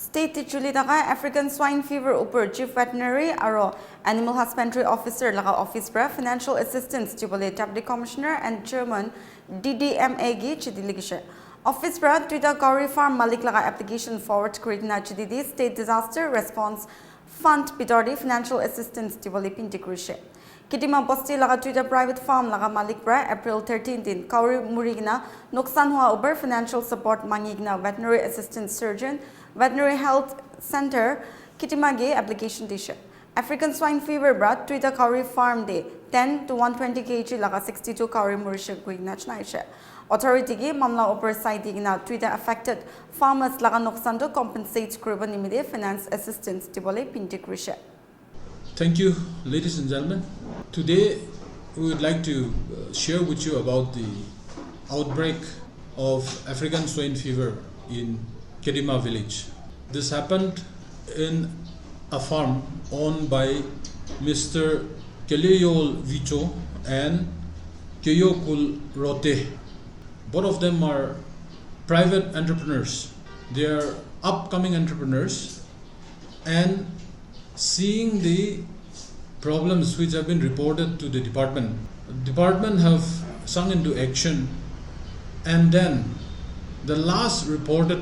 State Tichuli daga African Swine Fever upper Chief Veterinary aro Animal Husbandry Officer laga Office pra Financial Assistance Jibole Deputy Commissioner and Chairman DDMA gi chidiligishe. Office pra Twitter Kauri Farm Malik laga application forward creating chididi State Disaster Response Fund Pitordi Financial Assistance Jibole pintikrishe. Kitima Bosti laga Twitter Private Farm laga Malik pra April 13 din Kauri Murigna Noksan hua uber Financial Support mangigna Veterinary Assistant Surgeon Veterinary Health Center Kitimage application tisha. African Swine Fever brought Twitter Kauri Farm Day 10 to 120 kg laga 62 Kauri Murisha Guignachnaisha. Authority gi mamla upper side digna Twitter affected farmers laga noksando compensate Kriban immediate finance assistance Tibole Pintikrisha. Thank you, ladies and gentlemen. Today we would like to share with you about the outbreak of African swine fever in Kohima village. This happened in a farm owned by Mr. Keleyol Vicho and Keyokul Rote. Both of them are private entrepreneurs. They are upcoming entrepreneurs, and seeing the problems which have been reported to the department have sunk into action, and then the last reported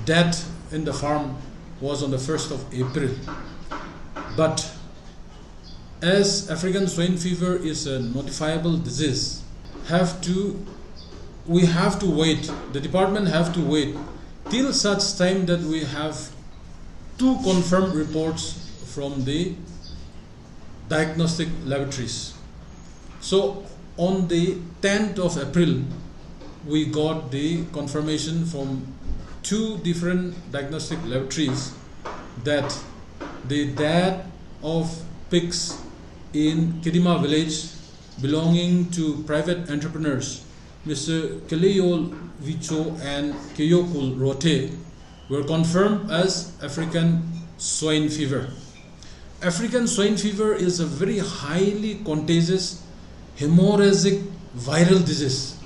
death in the farm was on the 1st of April. But as African swine fever is a notifiable disease, we have to wait, the department have to wait till such time that we have 2 confirmed reports from the diagnostic laboratories. So on the 10th of April, we got the confirmation from 2 different diagnostic laboratories that the death of pigs in Kohima village belonging to private entrepreneurs, Mr. Keleyol Vicho and Keyokul Rote, were confirmed as African swine fever. African swine fever is a very highly contagious hemorrhagic viral disease,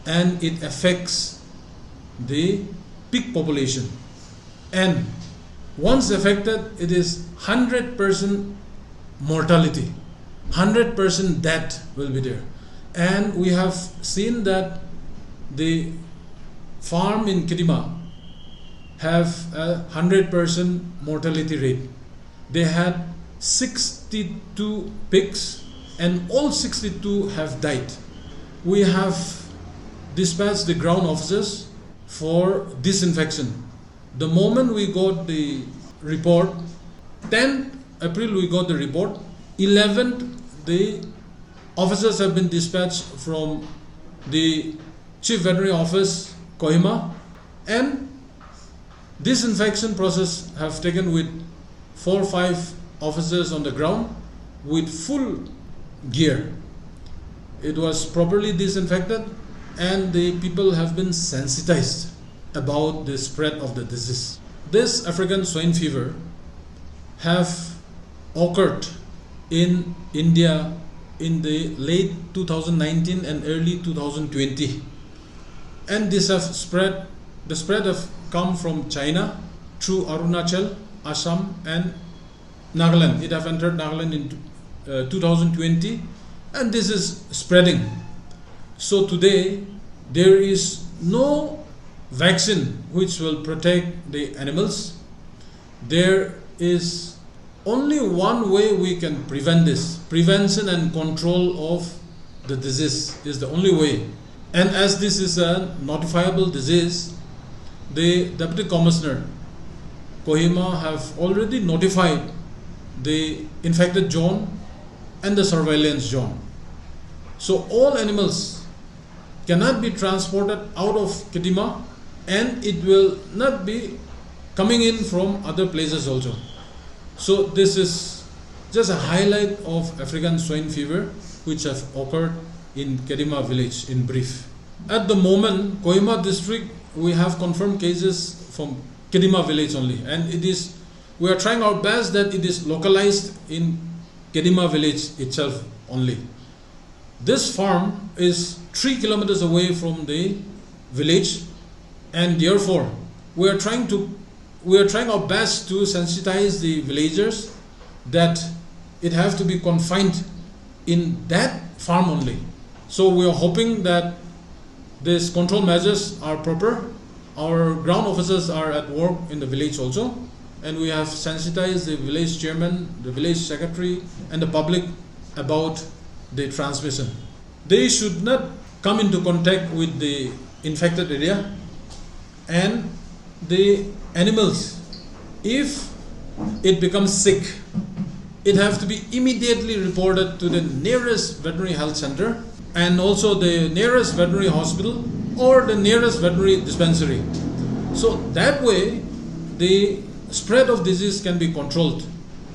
and it affects the pig population. And once affected, it is 100% mortality, 100% death will be there. And we have seen that the farm in Kohima have a 100% mortality rate. They had 62 pigs and all 62 have died. We have dispatched the ground officers for disinfection. The moment we got the report, 10th April we got the report, 11th the officers have been dispatched from the Chief Veterinary Office, Kohima, and disinfection process have taken with 4 or 5 officers on the ground with full gear. It was properly disinfected and the people have been sensitized about the spread of the disease. This African swine fever have occurred in India in the late 2019 and early 2020, and this have spread. The spread have come from China through Arunachal, Assam and Nagaland. It have entered Nagaland in 2020, and this is spreading. So today there is no vaccine which will protect the animals. There is only one way we can prevent this. Prevention and control of the disease is the only way. And as this is a notifiable disease, the Deputy Commissioner Kohima have already notified the infected zone and the surveillance zone. So all animals cannot be transported out of Kohima, and it will not be coming in from other places also. So this is just a highlight of African swine fever which have occurred in Kohima village in brief. At the moment, Kohima district, we have confirmed cases from Kohima village only, and we are trying our best that it is localized in Kohima village itself only. This farm is 3 kilometers away from the village, and therefore we are trying to we are trying our best to sensitize the villagers that it have to be confined in that farm only. So we are hoping that these control measures are proper. Our ground officers are at work in the village also, and we have sensitized the village chairman, the village secretary, and the public about the transmission. They should not come into contact with the infected area, and the animals, if it becomes sick, it has to be immediately reported to the nearest veterinary health center and also the nearest veterinary hospital or the nearest veterinary dispensary. So that way the spread of disease can be controlled.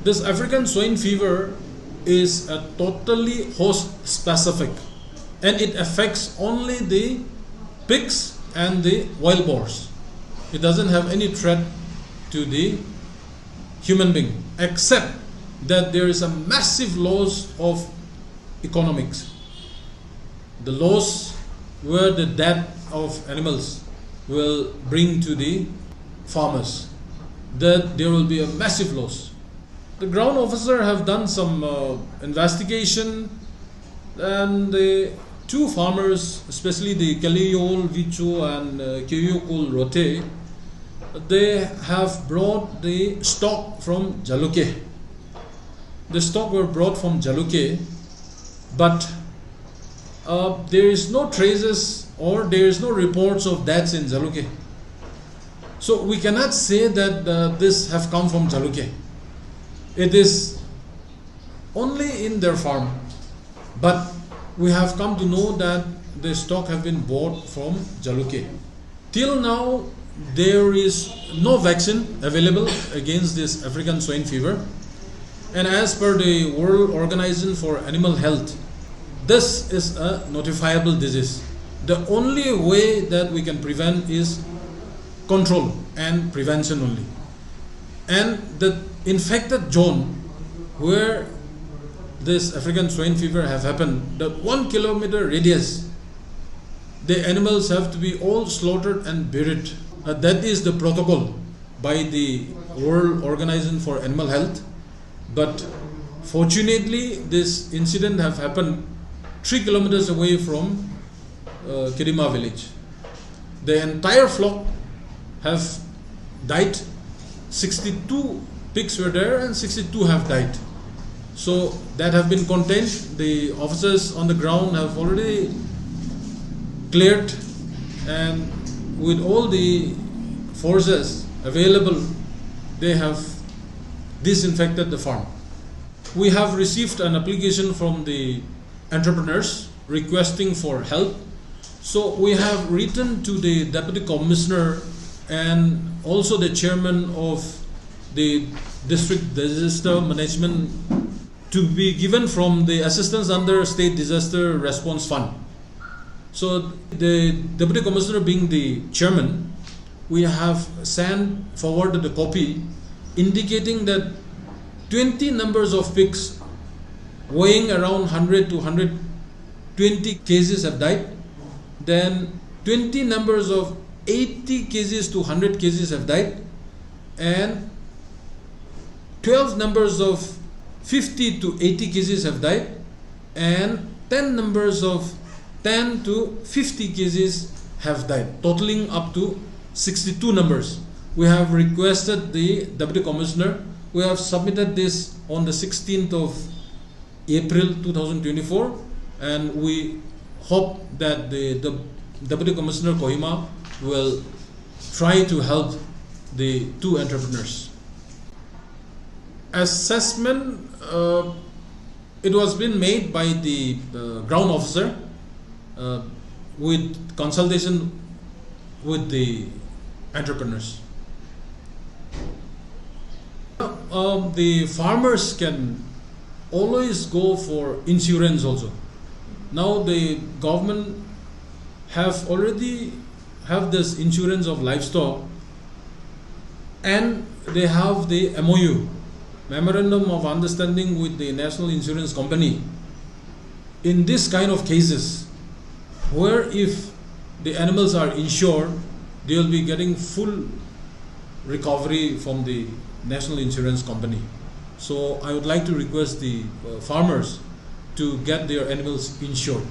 This African swine fever is a totally host specific, and it affects only the pigs and the wild boars. It doesn't have any threat to the human being, except that there is a massive loss of economics. The loss where the death of animals will bring to the farmers, that there will be a massive loss. The ground officer have done some investigation, and the two farmers, especially the Kaliyol Vichu and Kiyokul Rote, they have brought the stock from Jaluke. The stock were brought from Jaluke, but there is no traces or there is no reports of deaths in Jaluke. So we cannot say that this have come from Jaluke. It is only in their farm, but we have come to know that the stock have been bought from Jaluke. Till now, there is no vaccine available against this African swine fever, and as per the World Organization for Animal Health, this is a notifiable disease. The only way that we can prevent is control and prevention only. And the infected zone where this African swine fever have happened, the 1 kilometer radius, the animals have to be all slaughtered and buried. That is the protocol by the World Organization for Animal Health. But fortunately, this incident have happened 3 kilometers away from Kohima village. The entire flock have died. 62 pigs were there and 62 have died. So that have been contained. The officers on the ground have already cleared, and with all the forces available, they have disinfected the farm. We have received an application from the entrepreneurs requesting for help. So we have written to the Deputy Commissioner and also the Chairman of the District Disaster Management to be given from the assistance under State Disaster Response Fund. So the Deputy Commissioner being the Chairman, we have sent forwarded a copy indicating that 20 numbers of pigs weighing around 100 to 120 kgs have died. Then 20 numbers of 80 kgs to 100 kgs have died, and 12 numbers of 50 to 80 kgs have died, and 10 numbers of 10 to 50 kgs have died, totaling up to 62 numbers. We have requested the Deputy Commissioner. We have submitted this on the 16th of April 2024, and we hope that the Deputy Commissioner Kohima will try to help the two entrepreneurs. Assessment, it was been made by the ground officer with consultation with the entrepreneurs. The farmers can always go for insurance also. Now the government have already have this insurance of livestock, and they have the MOU, Memorandum of Understanding with the National Insurance Company. In this kind of cases, where if the animals are insured, they will be getting full recovery from the national insurance company. So I would like to request the farmers to get their animals insured.